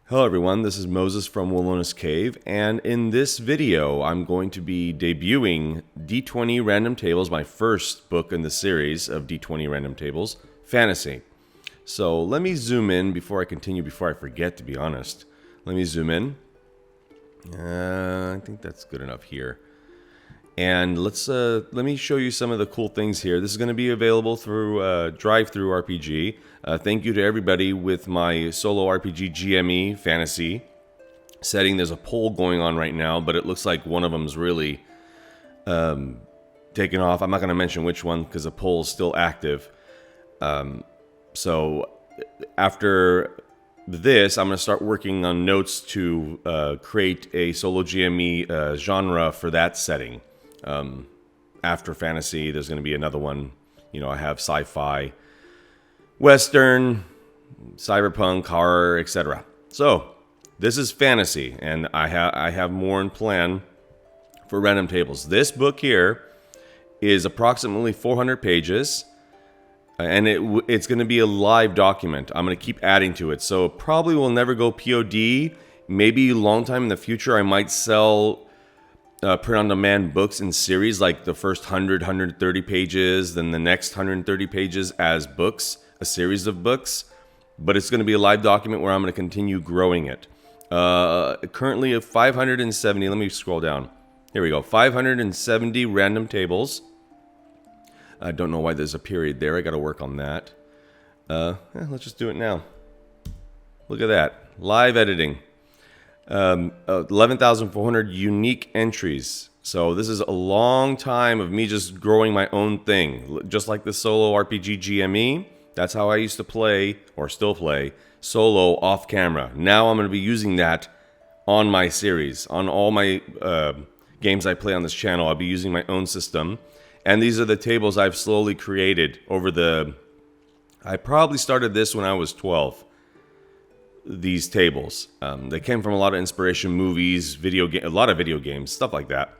Hello everyone, this is Moses from Wilona's Cave, and in this video I'm going to be debuting D20 Random Tables, my first book in the series of D20 Random Tables, Fantasy. So let me zoom in before I continue, before I forget, to be honest. Let me zoom in. I think that's good enough here. And let me show you some of the cool things here. This is going to be available through Drive-Thru RPG. Thank you to everybody with my solo RPG GME fantasy setting. There's a poll going on right now, but it looks like one of them's really taken off. I'm not going to mention which one because the poll is still active. So after this, I'm going to start working on notes to create a solo GME genre for that setting. After fantasy, there's going to be another one. You know, I have sci-fi, western, cyberpunk, horror, etc. So this is fantasy, and I have more in plan for random tables. This book here is approximately 400 pages, and it's going to be a live document. I'm going to keep adding to it, so it probably will never go POD. Maybe a long time in the future, I might sell print-on-demand books in series, like the first 100, 130 pages, then the next 130 pages as books, a series of books. But it's going to be a live document where I'm going to continue growing it. Currently at 570, let me scroll down. Here we go, 570 random tables. I don't know why there's a period there. I got to work on that. Let's just do it now. Look at that, live editing. 11,400 unique entries. So this is a long time of me just growing my own thing. Just like the solo RPG GME, that's how I used to play, or still play, solo off camera. Now I'm going to be using that on my series. On all my games I play on this channel, I'll be using my own system. And these are the tables I've slowly created over the... I probably started this when I was 12. These tables. They came from a lot of inspiration, movies, a lot of video games, stuff like that.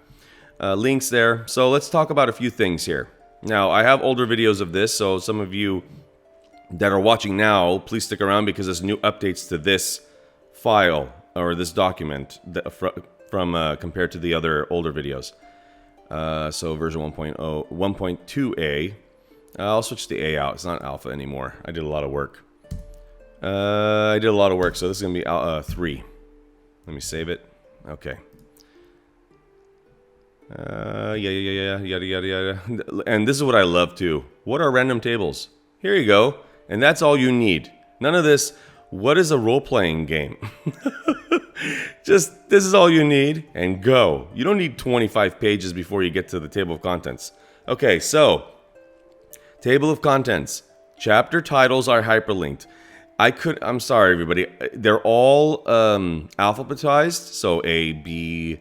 Links there. So let's talk about a few things here. Now, I have older videos of this, so some of you that are watching now, please stick around because there's new updates to this file or this document from compared to the other older videos. So version 1.0, 1.2a. I'll switch the A out. It's not alpha anymore. I did a lot of work. I did a lot of work, so this is going to be 3. Let me save it. Okay. Yada, yada. And this is what I love, too. What are random tables? Here you go. And that's all you need. None of this, what is a role-playing game? Just, this is all you need, and go. You don't need 25 pages before you get to the table of contents. Okay, so, table of contents. Chapter titles are hyperlinked. I'm sorry, everybody. They're all alphabetized. So A, B,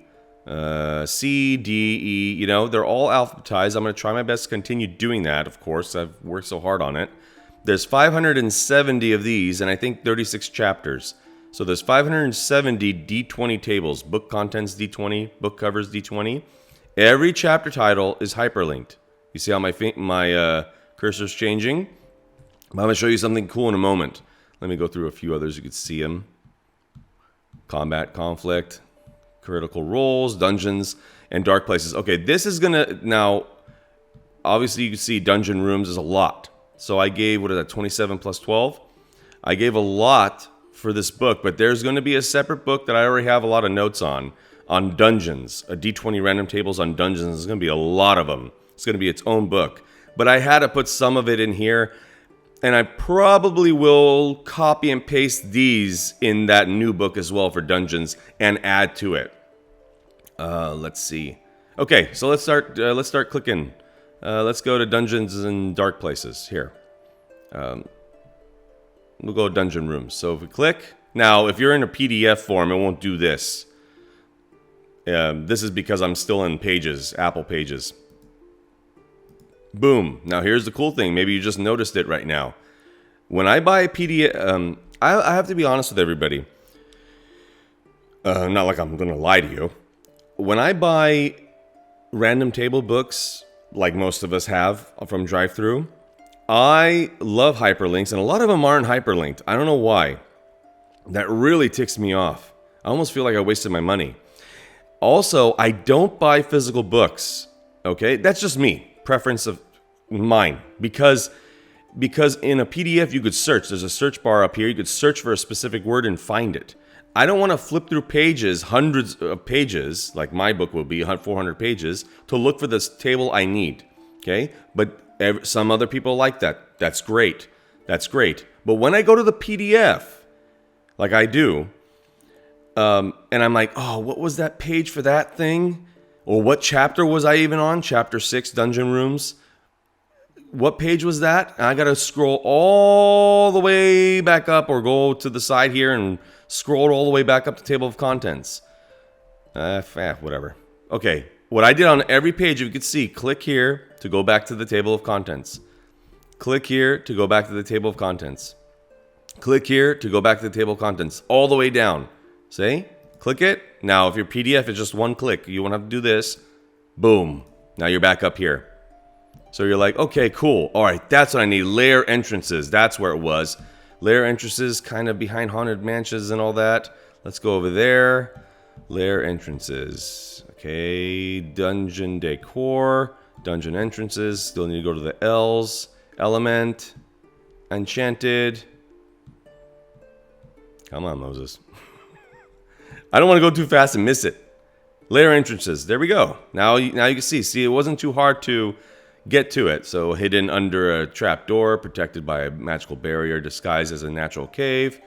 C, D, E, you know, they're all alphabetized. I'm going to try my best to continue doing that, of course. I've worked so hard on it. There's 570 of these, and I think 36 chapters. So there's 570 D20 tables. Book contents D20, book covers D20. Every chapter title is hyperlinked. You see how my cursor's changing? I'm going to show you something cool in a moment. Let me go through a few others. You can see them. Combat, conflict, critical roles, dungeons, and dark places. Okay, this is going to... Now, obviously you can see dungeon rooms is a lot. So I gave, what is that, 27 plus 12? I gave a lot for this book, but there's going to be a separate book that I already have a lot of notes on dungeons. A D20 random tables on dungeons. There's going to be a lot of them. It's going to be its own book. But I had to put some of it in here. And I probably will copy and paste these in that new book as well for dungeons and add to it. Let's see. Okay, so let's start clicking. Let's go to dungeons and dark places here. We'll go dungeon rooms. So if we click, now if you're in a PDF form, it won't do this. This is because I'm still in Pages, Apple Pages. Boom. Now here's the cool thing. Maybe you just noticed it right now. When I buy a PDF, I have to be honest with everybody. Not like I'm going to lie to you. When I buy random table books, like most of us have from Drive-Thru, I love hyperlinks, and a lot of them aren't hyperlinked. I don't know why. That really ticks me off. I almost feel like I wasted my money. Also, I don't buy physical books. Okay, that's just me, preference of mine, because in a PDF you could search. There's a search bar up here. You could search for a specific word and find it. I don't want to flip through pages, hundreds of pages, like my book will be 400 pages, to look for this table I need. Okay, but some other people like that. That's great. That's great. But when I go to the PDF, like I do, and I'm like, oh, what was that page for that thing? Or what chapter was I even on? Chapter 6, Dungeon Rooms. What page was that? And I got to scroll all the way back up, or go to the side here and scroll all the way back up to table of contents. Whatever. Okay, what I did on every page, you could see, click here to go back to the table of contents. Click here to go back to the table of contents. Click here to go back to the table of contents. All the way down. See? Click it. Now, if your PDF is just one click, you won't have to do this. Boom. Now you're back up here. So you're like, okay, cool. All right, that's what I need. Layer entrances. That's where it was. Layer entrances, kind of behind haunted mansions and all that. Let's go over there. Layer entrances. Okay, dungeon decor. Dungeon entrances. Still need to go to the L's. Element. Enchanted. Come on, Moses. I don't want to go too fast and miss it. Layer entrances. There we go. Now you can see. See, it wasn't too hard to get to it. So hidden under a trap door, protected by a magical barrier, disguised as a natural cave,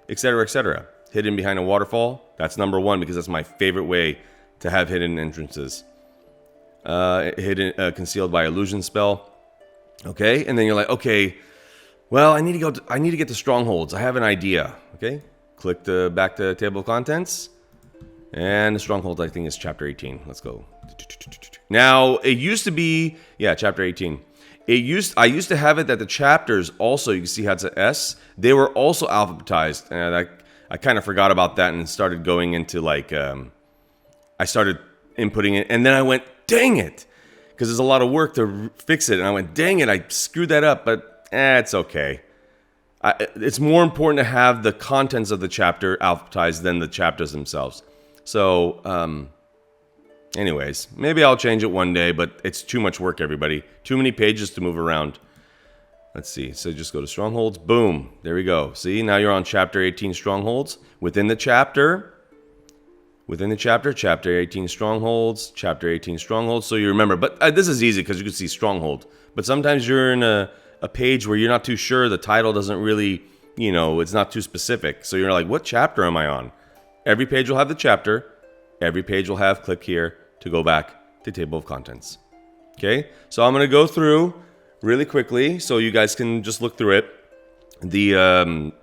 etc., etc. Hidden behind a waterfall. That's number one because that's my favorite way to have hidden entrances. Concealed by illusion spell. Okay, and then you're like, okay, well, I need to get to strongholds. I have an idea. Okay, click back to table of contents. And the stronghold, I think, is chapter 18. Let's go. Now, it used to be, chapter 18. I used to have it that the chapters also, you can see how it's an S, they were also alphabetized. And I kind of forgot about that and started going into like, I started inputting it. And then I went, dang it. Because there's a lot of work to fix it. And I went, dang it, I screwed that up. But it's okay. It's more important to have the contents of the chapter alphabetized than the chapters themselves. So, anyways, maybe I'll change it one day, but it's too much work, everybody. Too many pages to move around. Let's see. So just go to Strongholds. Boom. There we go. See, now you're on Chapter 18 Strongholds. Within the chapter, Chapter 18 Strongholds, Chapter 18 Strongholds. So you remember. But this is easy because you can see Stronghold. But sometimes you're in a page where you're not too sure. The title doesn't really, it's not too specific. So you're like, what chapter am I on? Every page will have the chapter. Every page will have click here to go back to table of contents. Okay, so I'm going to go through really quickly so you guys can just look through it. The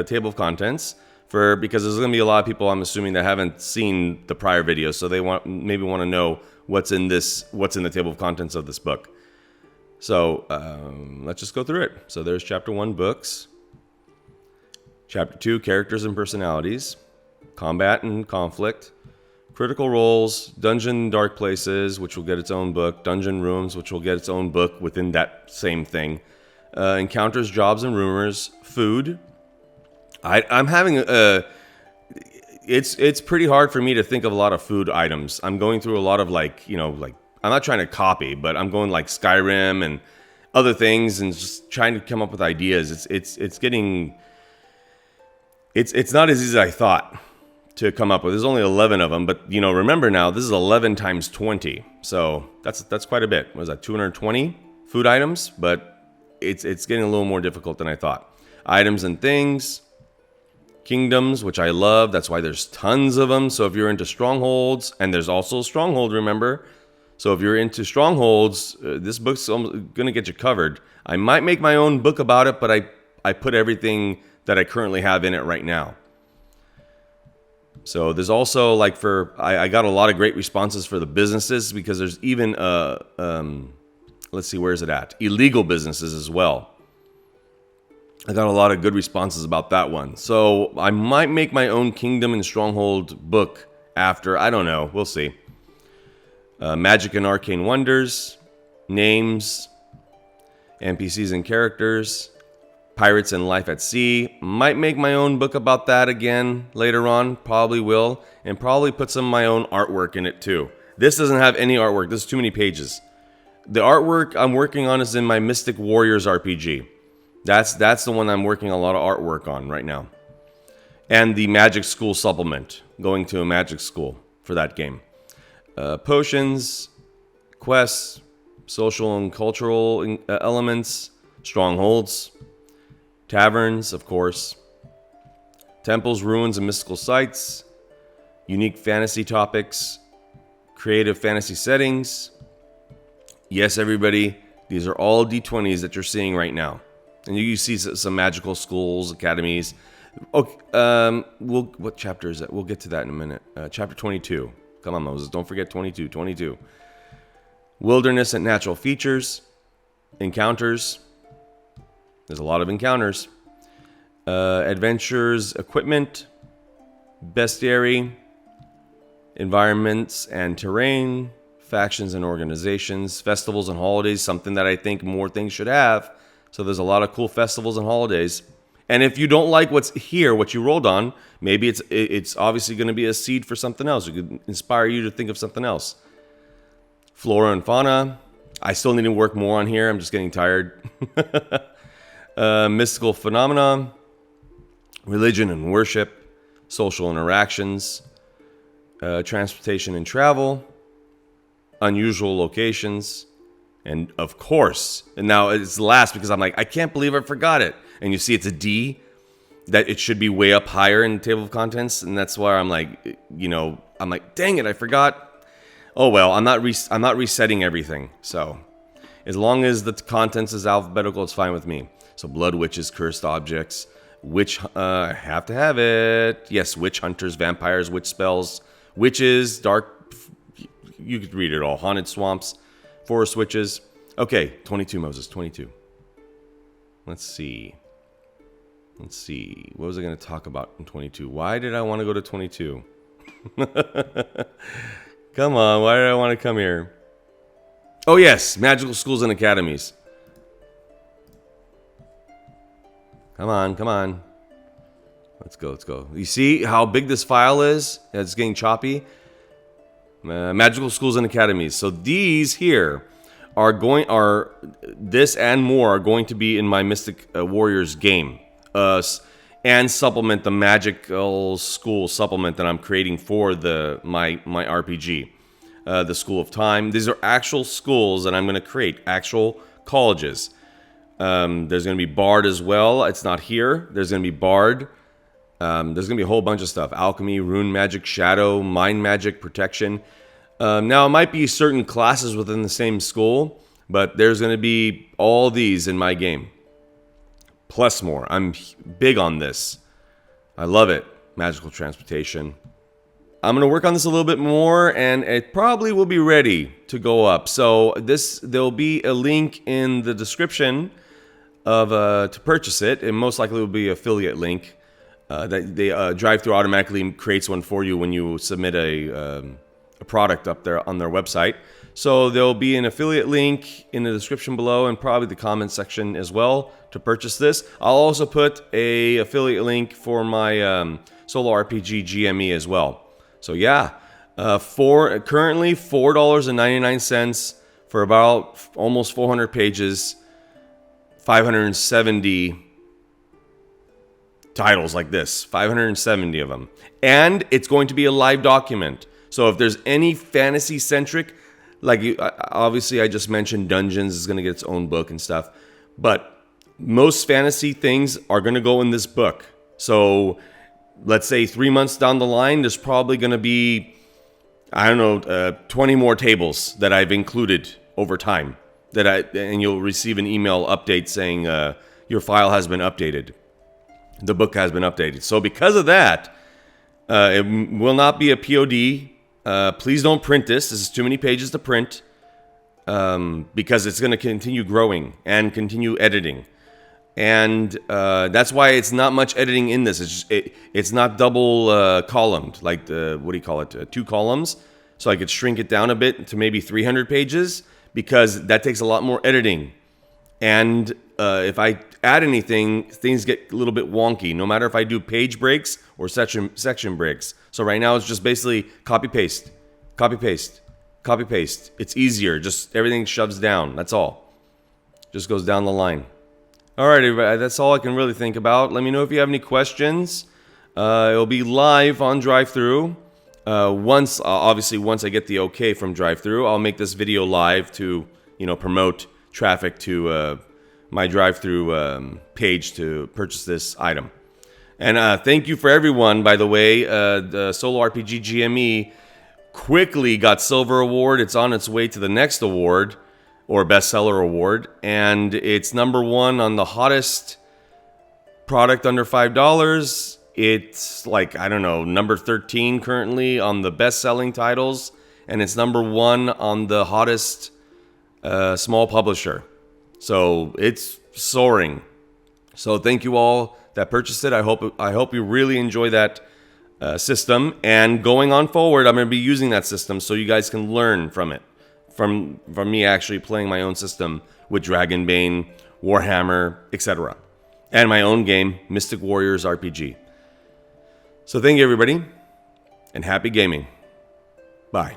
table of contents because there's going to be a lot of people, I'm assuming, that haven't seen the prior videos, so they maybe want to know what's in the table of contents of this book. So let's just go through it. So there's chapter 1, books. Chapter 2, characters and personalities. Combat and conflict, critical roles, dungeon dark places, which will get its own book, dungeon rooms, which will get its own book within that same thing, encounters, jobs, and rumors, food. I'm having it's pretty hard for me to think of a lot of food items. I'm going through a lot of I'm not trying to copy, but I'm going like Skyrim and other things and just trying to come up with ideas. It's getting it's not as easy as I thought to come up with. There's only 11 of them, but remember now, this is 11 times 20. So that's quite a bit. What is that, 220 food items? But it's getting a little more difficult than I thought. Items and things, kingdoms, which I love. That's why there's tons of them. So if you're into strongholds, and there's also a stronghold, remember? So if you're into strongholds, this book's going to get you covered. I might make my own book about it, but I put everything that I currently have in it right now. So there's also I got a lot of great responses for the businesses because there's even let's see, where is it at? Illegal businesses as well. I got a lot of good responses about that one. So I might make my own Kingdom and Stronghold book after. I don't know. We'll see. Magic and Arcane Wonders, names, NPCs and characters, Pirates and Life at Sea. Might make my own book about that again later on. Probably will. And probably put some of my own artwork in it too. This doesn't have any artwork. This is too many pages. The artwork I'm working on is in my Mystic Warriors RPG. That's the one I'm working a lot of artwork on right now. And the Magic School supplement. Going to a magic school for that game. Potions, quests, social and cultural elements, strongholds, taverns, of course, temples, ruins, and mystical sites, unique fantasy topics, creative fantasy settings. Yes, everybody, these are all D20s that you're seeing right now. And you see some magical schools, academies. Okay, what chapter is that? We'll get to that in a minute. Chapter 22. Come on, Moses. Don't forget 22. Wilderness and natural features. Encounters. There's a lot of encounters. Adventures, equipment. Bestiary. Environments and terrain. Factions and organizations. Festivals and holidays. Something that I think more things should have. So there's a lot of cool festivals and holidays. And if you don't like what's here, what you rolled on, maybe it's obviously going to be a seed for something else. It could inspire you to think of something else. Flora and fauna. I still need to work more on here. I'm just getting tired. Mystical phenomena. Religion and worship. Social interactions. Transportation and travel. Unusual locations. And of course, and now it's last because I'm like, I can't believe I forgot it. And you see it's a D, that it should be way up higher in the table of contents. And that's why I'm like, I'm like, dang it, I forgot. Oh, well, I'm not resetting everything. So as long as the contents is alphabetical, it's fine with me. So blood witches, cursed objects, witch, I have to have it. Yes, witch hunters, vampires, witch spells, witches, dark, you could read it all. Haunted swamps. Forest witches. Okay, 22, Moses, 22. Let's see. What was I going to talk about in 22? Why did I want to go to 22? Come on, why did I want to come here? Oh, yes, magical schools and academies. Come on. Let's go. You see how big this file is? It's getting choppy. Magical schools and academies. So these here are this and more are going to be in my Mystic Warriors game, and supplement the magical school supplement that I'm creating for my RPG, the School of Time. These are actual schools that I'm going to create, actual colleges. There's going to be Bard as well. It's not here. There's going to be Bard. There's going to be a whole bunch of stuff. Alchemy, rune magic, shadow, mind magic, protection. Now, it might be certain classes within the same school, but there's going to be all these in my game. Plus more. I'm big on this. I love it. Magical transportation. I'm going to work on this a little bit more, and it probably will be ready to go up. So there'll be a link in the description to purchase it. It most likely will be an affiliate link. That they Drive-Thru automatically creates one for you when you submit a product up there on their website. So there'll be an affiliate link in the description below and probably the comment section as well to purchase this. I'll also put a affiliate link for my solo RPG GME as well. So yeah, currently $4.99 for about almost 400 pages, 570 titles like this, 570 of them. And it's going to be a live document. So if there's any fantasy-centric, obviously I just mentioned Dungeons is going to get its own book and stuff. But most fantasy things are going to go in this book. So let's say 3 months down the line, there's probably going to be, 20 more tables that I've included over time. And you'll receive an email update saying your file has been updated. The book has been updated. So because of that, it will not be a POD. Please don't print this. This is too many pages to print because it's going to continue growing and continue editing. And that's why it's not much editing in this. It's not double columned, like the, 2 columns. So I could shrink it down a bit to maybe 300 pages because that takes a lot more editing. And if I add anything, things get a little bit wonky, no matter if I do page breaks or section breaks. So right now it's just basically copy paste, copy paste, copy paste. It's easier, just everything shoves down, that's all. Just goes down the line. All right, everybody, that's all I can really think about. Let me know if you have any questions. It'll be live on Drive-Thru. Obviously, once I get the okay from Drive-Thru, I'll make this video live to, promote traffic to my Drive-Thru page to purchase this item. And thank you for everyone, by the way. The Solo RPG GME quickly got Silver Award. It's on its way to the next award, or Bestseller Award. And it's #1 on the hottest product under $5. It's like, I don't know, number 13 currently on the best-selling titles. And it's #1 on the hottest small publisher. So it's soaring. So thank you all that purchased it. I hope you really enjoy that system. And going on forward, I'm going to be using that system so you guys can learn from it, from me actually playing my own system with Dragonbane, Warhammer, etc., and my own game, Mystic Warriors RPG. So thank you, everybody, and happy gaming. Bye.